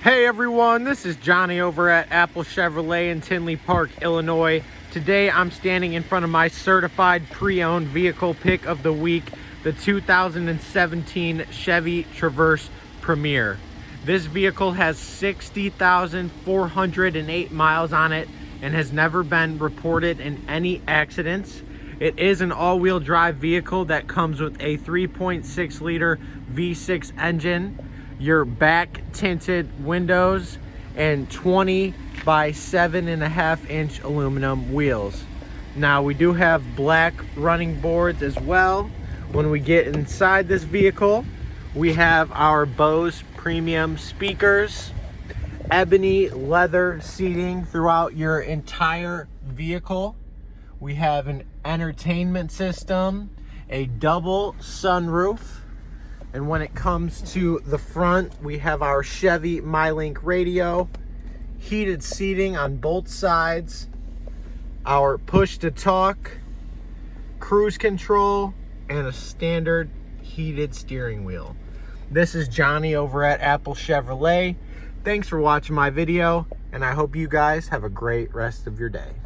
Hey everyone, this is Johnny over at Apple Chevrolet in Tinley Park, Illinois. Today I'm standing in front of my certified pre-owned vehicle pick of the week, the 2017 Chevy Traverse Premier. This vehicle has 60,408 miles on it and has never been reported in any accidents. It is an all-wheel drive vehicle that comes with a 3.6 liter V6 engine, your back tinted windows, and 20 by 7.5 inch aluminum wheels. Now we do have black running boards as well. When we get inside this vehicle, we have our Bose premium speakers, ebony leather seating throughout your entire vehicle. We have an entertainment system, a double sunroof, and when it comes to the front, we have our Chevy MyLink radio, heated seating on both sides, our push-to-talk, cruise control, and a standard heated steering wheel. This is Johnny over at Apple Chevrolet. Thanks for watching my video, and I hope you guys have a great rest of your day.